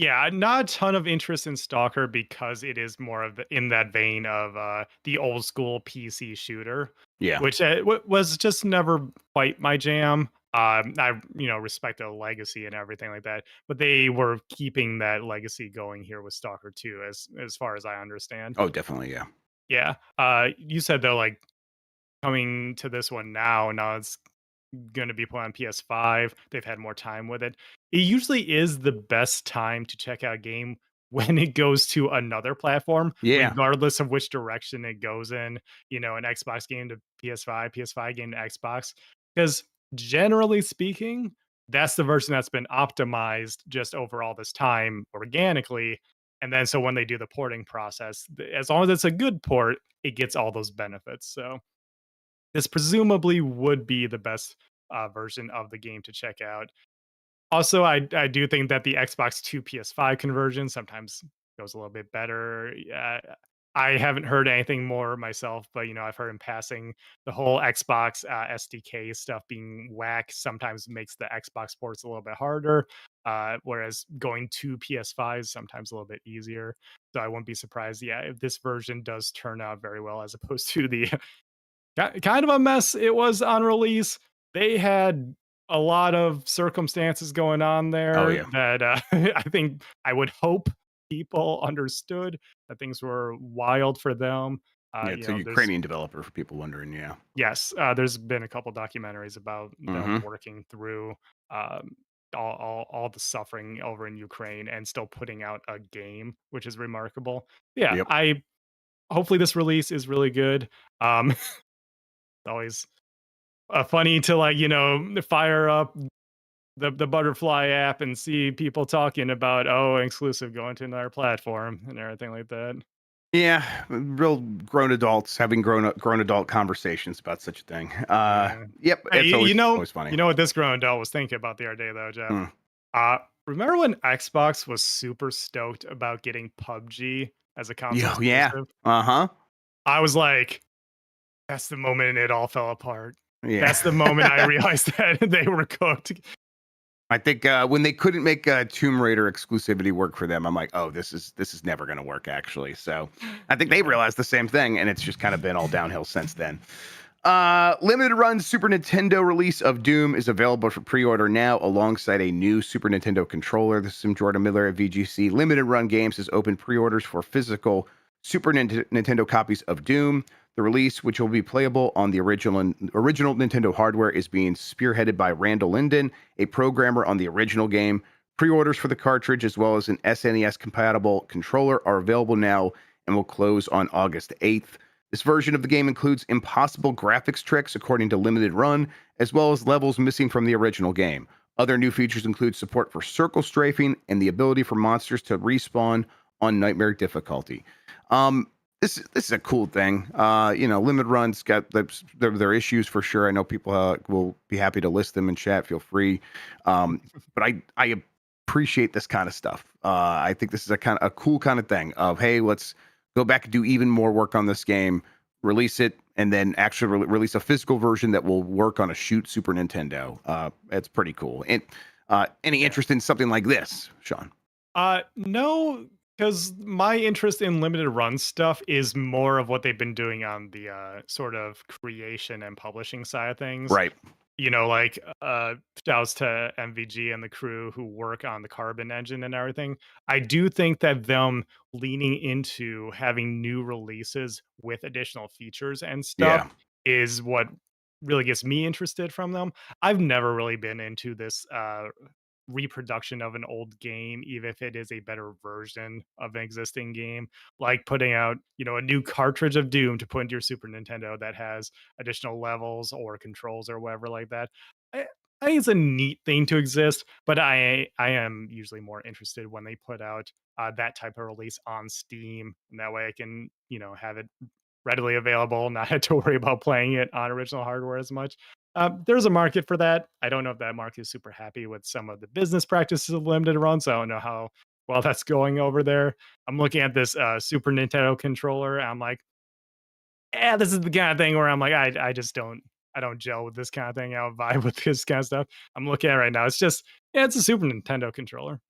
Yeah, not a ton of interest in Stalker because it is more of in that vein of the old school PC shooter, Yeah. which was just never quite my jam. I respect the legacy and everything like that, but they were keeping that legacy going here with Stalker 2, as far as I understand. Oh, definitely, yeah. Yeah. You said they're coming to this one now. Now it's going to be put on PS5. They've had more time with it. It usually is the best time to check out a game when it goes to another platform, Yeah. regardless of which direction it goes in. An Xbox game to PS5, PS5 game to Xbox. Because generally speaking, that's the version that's been optimized just over all this time organically. And then so when they do the porting process, as long as it's a good port, it gets all those benefits. So this presumably would be the best version of the game to check out. Also, I do think that the Xbox to PS5 conversion sometimes goes a little bit better. Yeah, I haven't heard anything more myself, but I've heard in passing the whole Xbox SDK stuff being whack sometimes makes the Xbox ports a little bit harder, whereas going to PS5 is sometimes a little bit easier. So I wouldn't be surprised, yeah, if this version does turn out very well as opposed to the kind of a mess it was on release. They had a lot of circumstances going on Oh there yeah, that I would hope people understood that things were wild for them. yeah. It's a There's Ukrainian developer for people wondering. Yeah. yes, there's been a couple documentaries about them Mm-hmm. working through um, all the suffering over in Ukraine and still putting out a game, which is remarkable. Yeah, Yep. I hopefully this release is really good. It's always funny to fire up the butterfly app and see people talking about exclusive going to another platform and everything like that. Yeah, real grown adults having grown adult conversations about such a thing. Yeah. Yep, Hey, it's always funny. what this grown adult was thinking about the other day though, Jeff. Mm. Remember when Xbox was super stoked about getting PUBG as a console Yeah, yeah. exclusive? Uh-huh. I was like, that's the moment it all fell apart. Yeah. That's the moment I realized that they were cooked. I think when they couldn't make Tomb Raider exclusivity work for them, I'm like, oh, this is never going to work actually. So I think they Yeah. realized the same thing, and it's just kind of been all downhill since then. Limited run Super Nintendo release of Doom is available for pre-order now, alongside a new Super Nintendo controller. This is from Jordan Miller at VGC. Limited Run Games has opened pre-orders for physical Super Nintendo copies of Doom. The release, which will be playable on the original Nintendo hardware, is being spearheaded by Randall Linden, a programmer on the original game. Pre-orders for the cartridge, as well as an SNES compatible controller, are available now and will close on August 8th. This version of the game includes impossible graphics tricks, according to Limited Run, as well as levels missing from the original game. Other new features include support for circle strafing and the ability for monsters to respawn on nightmare difficulty. This is a cool thing. Limited Run's got their issues for sure. I know people will be happy to list them in chat. Feel free. But I appreciate this kind of stuff. I think this is a cool kind of thing of, hey, let's go back and do even more work on this game, release it, and then actually release a physical version that will work on a shoot Super Nintendo. It's pretty cool. And any interest in something like this, Sean? No, because my interest in limited run stuff is more of what they've been doing on the sort of creation and publishing side of things. Right. Like shouts to MVG and the crew who work on the Carbon engine and everything. I do think that them leaning into having new releases with additional features and stuff Yeah. is what really gets me interested from them. I've never really been into this reproduction of an old game, even if it is a better version of an existing game, like putting out, a new cartridge of Doom to put into your Super Nintendo that has additional levels or controls or whatever like that. I think it's a neat thing to exist, but I am usually more interested when they put out that type of release on Steam, and that way I can have it readily available, not have to worry about playing it on original hardware as much. There's a market for that. I don't know if that market is super happy with some of the business practices of limited run, so I don't know how well that's going over there. I'm looking at this Super Nintendo controller. And I'm like, yeah, this is the kind of thing where I'm like, I just don't gel with this kind of thing. I don't vibe with this kind of stuff. I'm looking at it right now. It's just, yeah, it's a Super Nintendo controller,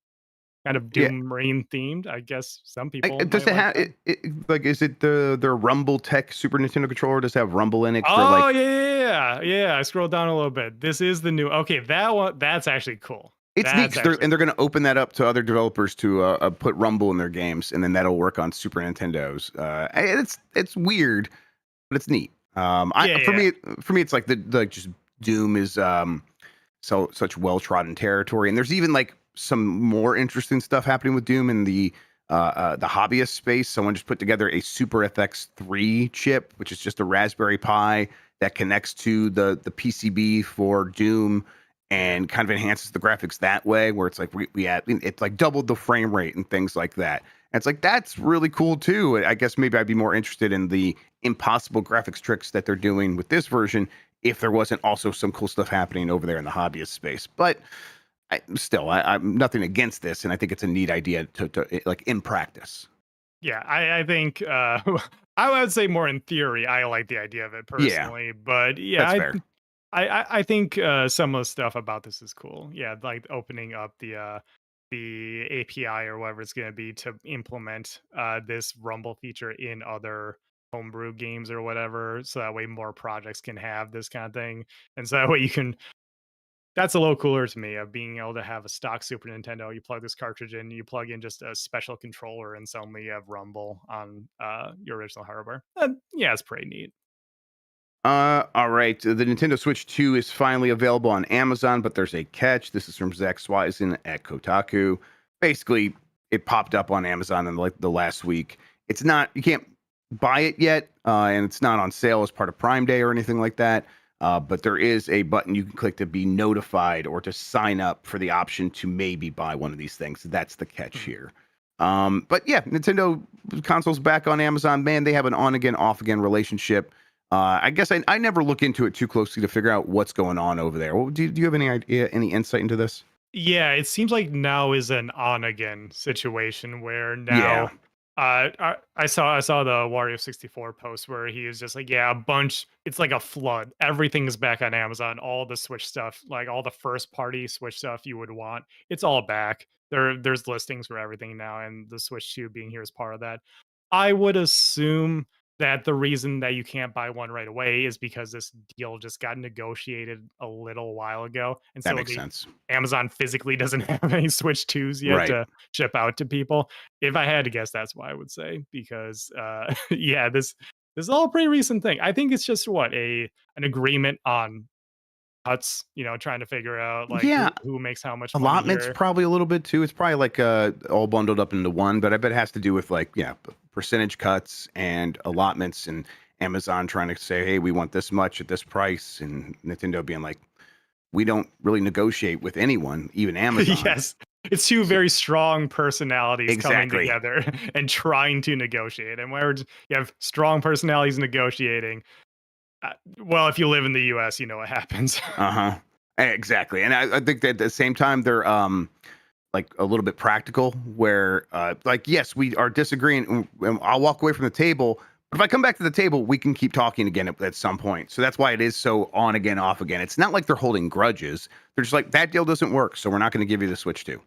kind of Yeah. Doom Marine themed. I guess some people Does might it like have that. like? Is it the Rumble Tech Super Nintendo controller? Does it have Rumble in it? For Oh like, yeah. I scrolled down a little bit. This is the new. Okay, that one. That's actually cool. it's neat That's 'cause actually they're going to open that up to other developers to put Rumble in their games, and then that'll work on Super Nintendos. And it's weird, but it's neat. I yeah, for yeah. me it's like the just Doom is such well trodden territory, and there's even like some more interesting stuff happening with Doom in the hobbyist space. Someone just put together a Super FX3 chip, which is just a Raspberry Pi that connects to the PCB for Doom, Yeah. and kind of enhances the graphics that way, where it's like we add it's like doubled the frame rate and things like that. And it's like that's really cool too. I guess maybe I'd be more interested in the impossible graphics tricks that they're doing with this version if there wasn't also some cool stuff happening over there in the hobbyist space. But I'm nothing against this, and I think it's a neat idea to like in practice. Yeah, I think I would say more in theory. I like the idea of it Yeah, personally, but yeah, that's fair. I think some of the stuff about this is cool. Yeah, like opening up the API or whatever it's going to be to implement this Rumble feature in other homebrew games or whatever, so that way more projects can have this kind of thing, and so that way you can that's a little cooler to me of being able to have a stock Super Nintendo. You plug this cartridge in, you plug in just a special controller, and suddenly you have Rumble on your original hardware. Yeah, it's pretty neat. All right. The Nintendo Switch 2 is finally available on Amazon, but there's a catch. This is from Zach Swisen at Kotaku. Basically, it popped up on Amazon in like the last week. It's not, you can't buy it yet, and it's not on sale as part of Prime Day or anything like that. But there is a button you can click to be notified or to sign up for the option to maybe buy one of these things. That's the catch Hmm. here. But yeah, Nintendo consoles back on Amazon. Man, they have an on again, off again relationship. I guess I never look into it too closely to figure out what's going on over there. Well, do you have any idea, any insight into this? Yeah, it seems like now is an on again situation where Yeah, now I saw the Wario 64 post where he was just like, yeah, a bunch it's like a flood. Everything is back on Amazon. All the Switch stuff, like all the first party Switch stuff you would want, it's all back. There's listings for everything now, and the Switch 2 being here is part of that. I would assume that the reason that you can't buy one right away is because this deal just got negotiated a little while ago, and that so makes they sense. Amazon physically doesn't have any Switch 2s yet Right. to ship out to people. If I had to guess, that's why I would say because, yeah, this is all a pretty recent thing. I think it's just what an agreement on cuts. Trying to figure out like Yeah, who makes how much money allotments here. probably a little bit too. It's probably like all bundled up into one, but I bet it has to do with like percentage cuts and allotments and Amazon trying to say, hey, we want this much at this price, and Nintendo being like, we don't really negotiate with anyone, even Amazon. Yes, it's two So, very strong personalities coming exactly. together and trying to negotiate. And where you have strong personalities negotiating, well, if you live in the U.S., you know what happens. Uh-huh. Exactly. And I think that at the same time they're like a little bit practical where like yes, we are disagreeing and I'll walk away from the table, but if I come back to the table, we can keep talking again at some point. So that's why it is so on again, off again. It's not like they're holding grudges. They're just like that deal doesn't work, so we're not going to give you the Switch 2.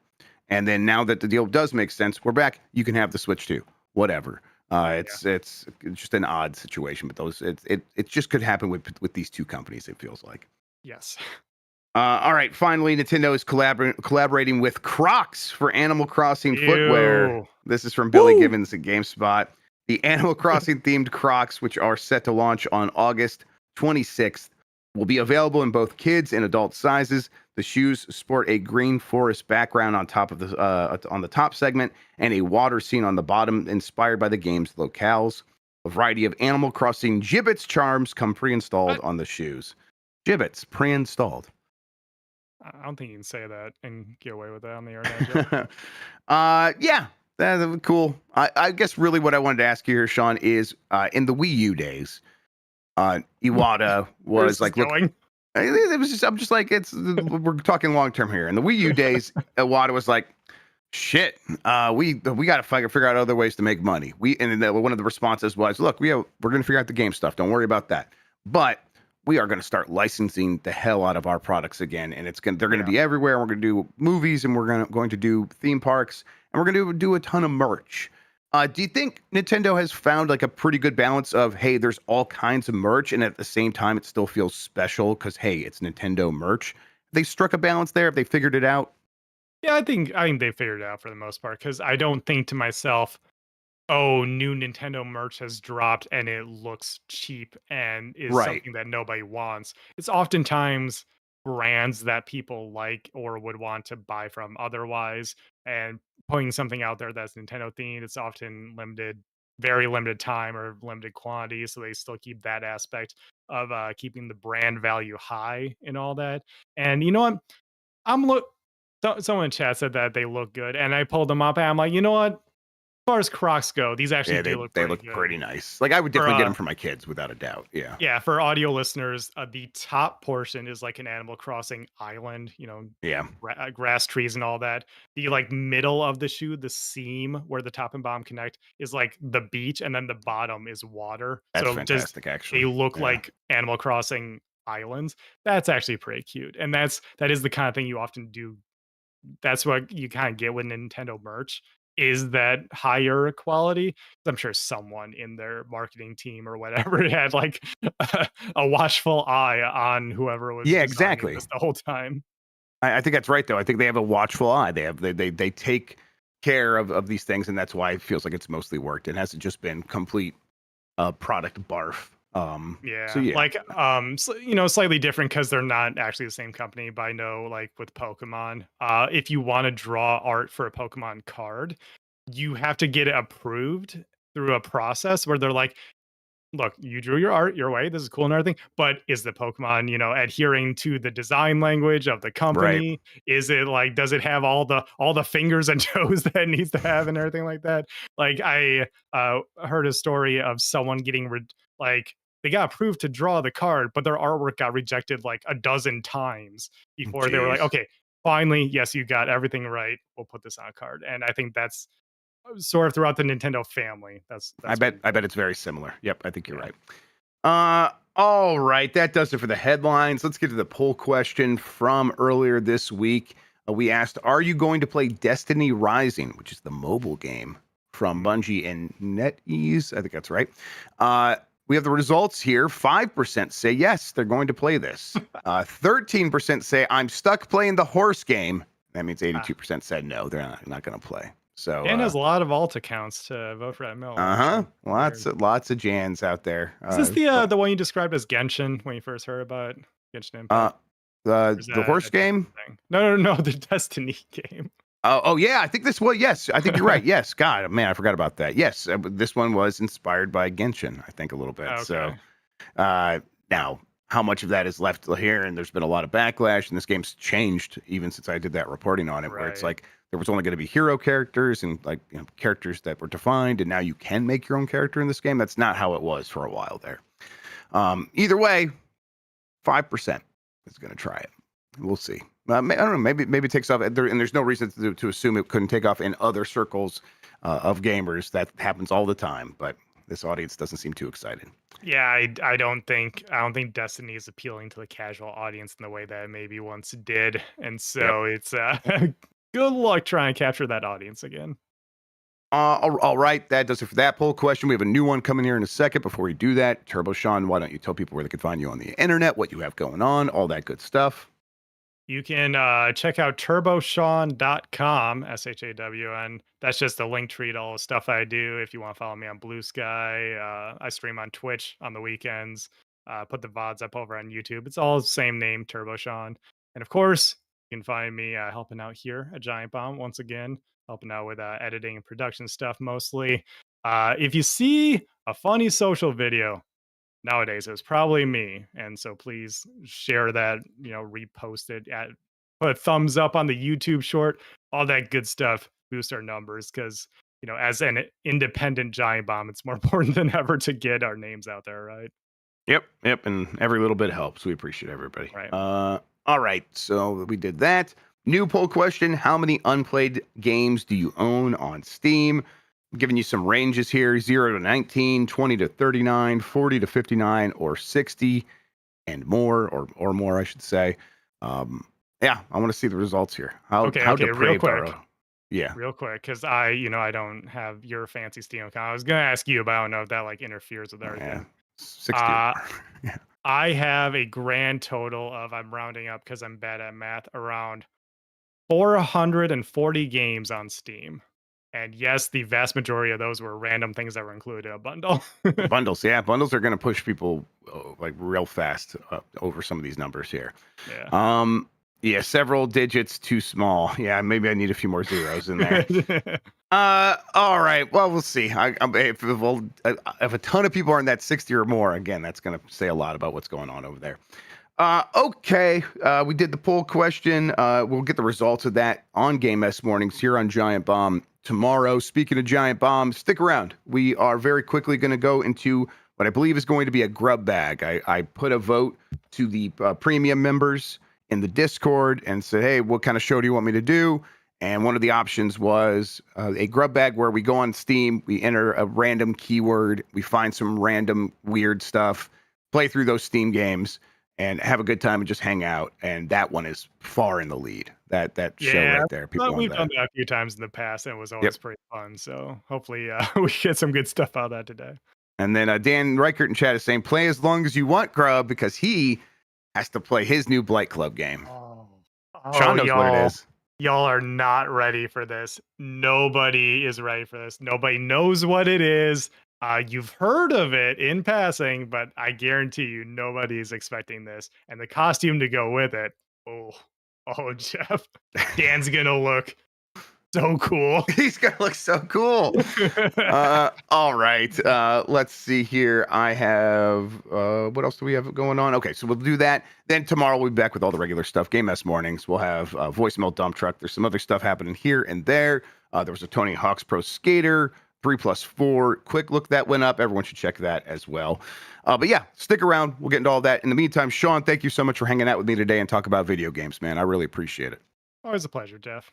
And then now that the deal does make sense, we're back. You can have the Switch 2. Whatever. Yeah. It's just an odd situation, but those it just could happen with these two companies. It feels like. Yes. All right, finally, Nintendo is collaborating with Crocs for Animal Crossing footwear. Ew. This is from Billy Woo! Gibbons at GameSpot. The Animal Crossing themed Crocs, which are set to launch on August 26th, will be available in both kids and adult sizes. The shoes sport a green forest background on the top segment and a water scene on the bottom, inspired by the game's locales. A variety of Animal Crossing gibbets charms come pre-installed What? on the shoes. Gibbets pre-installed. I don't think you can say that and get away with that on the internet, Joe. Yeah, that's cool. I guess really what I wanted to ask you here, Sean, is in the Wii U days, Iwata Where's was this like, look, going? it was just, I'm just like, we're talking long term here. In the Wii U days, Iwata was like, shit, we got to figure out other ways to make money. And then one of the responses was, look, we're going to figure out the game stuff. Don't worry about that. But we are going to start licensing the hell out of our products again, and they're going to Yeah. be everywhere. We're going to do movies, and we're going to do theme parks, and we're going to do a ton of merch. Do you think Nintendo has found like a pretty good balance of, hey, there's all kinds of merch, and at the same time it still feels special because hey, it's Nintendo merch? They struck a balance there. Have they figured it out? Yeah, I think they figured it out for the most part because I don't think to myself, oh, new Nintendo merch has dropped and it looks cheap and is Right. something that nobody wants. It's oftentimes brands that people like or would want to buy from otherwise, and putting something out there that's Nintendo themed. It's often limited, very limited time or limited quantity, so they still keep that aspect of keeping the brand value high and all that. And you know what? I'm look. Someone in chat said that they look good, and I pulled them up, and I'm like, you know what? As far as Crocs go, these actually Yeah, do look they pretty look good. pretty nice. Like I would For definitely get them for my kids without a doubt. Yeah. yeah, for audio listeners, the top portion is like an Animal Crossing island, Yeah. grass, trees, and all that. The like middle of the shoe, the seam where the top and bottom connect, is like the beach, and then the bottom is water. That's So just fantastic, actually. they look Yeah. like Animal Crossing islands. That's actually pretty cute, and that is the kind of thing you often do. That's what you kind of get with Nintendo merch, is that higher quality. I'm sure someone in their marketing team or whatever had like a watchful eye on whoever was Yeah, designing exactly. this the whole time. I think that's right, though. I think they have a watchful eye. They take care of these things, and that's why it feels like it's mostly worked. It hasn't just been complete product barf. So Yeah, yeah, like slightly different because they're not actually the same company. But I know, like with Pokemon, if you want to draw art for a Pokemon card, you have to get it approved through a process where they're like, look, you drew your art your way. This is cool and everything, but is the Pokemon, adhering to the design language of the right. company? Is it like, does it have all the fingers and toes that it needs to have and everything like that? Like I heard a story of someone getting like they got approved to draw the card, but their artwork got rejected like a dozen times before they were like, Jeez. okay, finally, yes, you got everything right. We'll put this on a card. And I think that's sort of throughout the Nintendo family. I That's bet pretty I cool. bet it's very similar. Yep, I think you're Yeah. right. All right, that does it for the headlines. Let's get to the poll question from earlier this week. We asked, "Are you going to play Destiny Rising, which is the mobile game from Mhm. Bungie and NetEase?" I think that's right. We have the results here. 5% say yes, they're going to play this. 13% say I'm stuck playing the horse game. That means Ah, 82% said no, they're not going to play. So, Dan has a lot of alt accounts to vote for that middle uh-huh. option. Weird. Lots of Jans out there. Is this the But the one you described as Genshin when you first heard about Genshin uh Impact? Or is the that horse a different game. thing? No, the Destiny game. Oh yeah, I think this was, yes, I think you're right. Yes, God, man, I forgot about that. Yes, this one was inspired by Genshin, I think a little bit. So Okay. uh now how much of that is left here, and there's been a lot of backlash, and this game's changed even since I did that reporting on it, where it's Right. like there was only going to be hero characters and like characters that were defined, and now you can make your own character in this game. That's not how it was for a while there. Either way, 5% is going to try it. We'll see. I don't know. Maybe it takes off, and there's no reason to assume it couldn't take off in other circles of gamers. That happens all the time, but this audience doesn't seem too excited. Yeah, I don't think Destiny is appealing to the casual audience in the way that it maybe once did. And Yep. so it's good luck trying to capture that audience again. All right, that does it for that poll question. We have a new one coming here in a second. Before we do that, TurboShawn, why don't you tell people where they can find you on the internet, what you have going on, all that good stuff. You can check out TurboShawn.com, SHAWN. That's just a link tree to all the stuff I do. If you want to follow me on Blue Sky, I stream on Twitch on the weekends. Put the VODs up over on YouTube. It's all the same name, TurboShawn. And of course, you can find me helping out here at Giant Bomb once again, helping out with editing and production stuff mostly. If you see a funny social video, nowadays it was probably me, and so please share that, repost it, put a thumbs up on the YouTube short, all that good stuff, boost our numbers, because as an independent Giant Bomb, it's more important than ever to get our names out there, right? Yep, and every little bit helps. We appreciate everybody. Right. All right, so we did that. New poll question: how many unplayed games do you own on Steam? I'm giving you some ranges here: 0 to 19, 20 to 39, 40 to 59, or 60 and more, or more, I should say. Yeah, I want to see the results here. How Okay, real depraved quick, are? Yeah, because I don't have your fancy Steam account. I was gonna ask you, but I don't know if that like interferes with yeah, everything. 60 or uh more. Yeah. I have a grand total of, I'm rounding up because I'm bad at math, around 440 games on Steam. And yes, the vast majority of those were random things that were included in a bundle. Bundles, yeah, bundles are going to push people like real fast over some of these numbers here. Yeah. Um, Yeah, several digits too small. Yeah, maybe I need a few more zeros in there. All right. Well, we'll see. If a ton of people are in that 60 or more, again, that's going to say a lot about what's going on over there. Okay. We did the poll question. We'll get the results of that on Game S Mornings here on Giant Bomb tomorrow. Speaking of Giant Bomb, stick around. We are very quickly going to go into what I believe is going to be a Grubb bag. I put a vote to the premium members in the Discord and said, hey, what kind of show do you want me to do? And one of the options was a Grubb bag where we go on Steam, we enter a random keyword, we find some random weird stuff, play through those Steam games, and have a good time and just hang out. And that one is far in the lead. That show right there. People we've want done that. that a few times in the past, and it was always pretty fun. So hopefully we get some good stuff out of that today. And then Dan Reichert in chat is saying, play as long as you want, Grubb, because he has to play his new Blight Club game. Sean knows what it is. Y'all are not ready for this. Nobody is ready for this. Nobody knows what it is. You've heard of it in passing, but I guarantee you nobody is expecting this. And the costume to go with it. Oh, Jeff. Dan's gonna look so cool. He's gonna look so cool. All right. Let's see here. I have what else do we have going on? Okay, so we'll do that. Then tomorrow we'll be back with all the regular stuff. Game S Mornings. We'll have voicemail dump truck. There's some other stuff happening here and there. There was a Tony Hawk's Pro Skater 3+4 quick look that went up. Everyone should check that as well. But yeah, stick around. We'll get into all that. In the meantime, Sean, thank you so much for hanging out with me today and talk about video games, man. I really appreciate it. Always a pleasure, Jeff.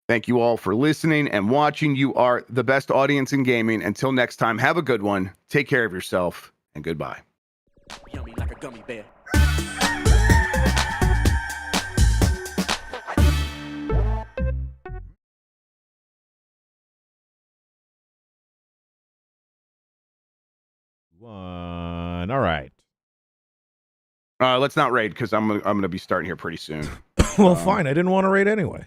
Thank you all for listening and watching. You are the best audience in gaming. Until next time, have a good one. Take care of yourself, and goodbye. Yummy like a gummy bear. One. All right. Let's not raid because I'm gonna be starting here pretty soon. Well, fine. I didn't want to raid anyway.